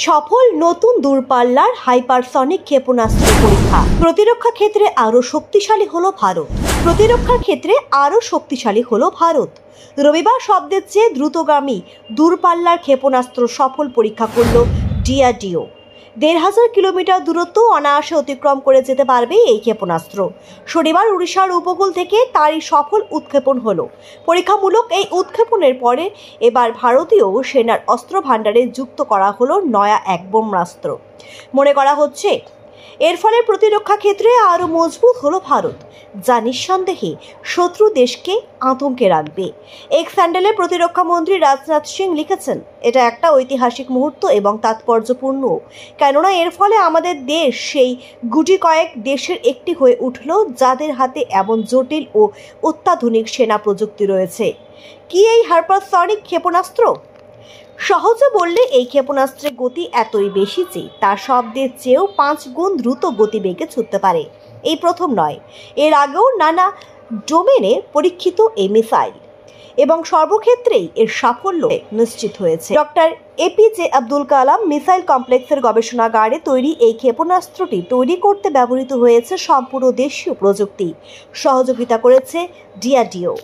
সফল নতুন দূরপাল্লার হাইপারসনিক ক্ষেপণাস্ত্র পরীক্ষা। প্রতিরক্ষা ক্ষেত্রে আরও শক্তিশালী হলো ভারত। প্রতিরক্ষার ক্ষেত্রে আরও শক্তিশালী হলো ভারত। রবিবার শব্দের চেয়ে দ্রুতগামী দূরপাল্লার ক্ষেপণাস্ত্র সফল পরীক্ষা করল ডিআরডিও। ১,৫০০ কিলোমিটার দূরত্ব অনায়াসে অতিক্রম করে যেতে পারবে এই ক্ষেপণাস্ত্র। শনিবার উড়িষ্যার উপকূল থেকে তারই সফল উৎক্ষেপণ হলো। পরীক্ষামূলক এই উৎক্ষেপণের পরে এবার ভারতীয় সেনার অস্ত্র ভাণ্ডারে যুক্ত করা হলো নয়া এক ব্রহ্মাস্ত্র। মনে করা হচ্ছে এর ফলে প্রতিরক্ষা ক্ষেত্রে আরও মজবুত হলো ভারত, যা নিঃসন্দেহে শত্রু দেশকে আতঙ্কে রাখবে। এক্স হ্যান্ডেলে প্রতিরক্ষা মন্ত্রী রাজনাথ সিং লিখেছেন, এটা একটা ঐতিহাসিক মুহূর্ত এবং তাৎপর্যপূর্ণ, কেননা এর ফলে আমাদের দেশ সেই গুটি কয়েক দেশের একটি হয়ে উঠল যাদের হাতে এমন জটিল ও অত্যাধুনিক সেনা প্রযুক্তি রয়েছে। কি এই হাইপারসনিক ক্ষেপণাস্ত্র? সহজে বললে এই ক্ষেপণাস্ত্রের গতি এতই বেশি যে তা শব্দের চেয়েও ৫ গুণ দ্রুত গতিবেগে ছুটতে পারে। এই প্রথম নয়, এর আগেও নানা ডোমেনে পরীক্ষিত এই মিসাইল এবং সর্বক্ষেত্রেই এর সাফল্য নিশ্চিত হয়েছে। Doctor APJ Abdul Kalam missile কমপ্লেক্সের গবেষণাগারে তৈরি এই ক্ষেপণাস্ত্রটি তৈরি করতে ব্যবহৃত হয়েছে সম্পূর্ণ দেশীয় প্রযুক্তি। সহযোগিতা করেছে ডিআরডিও।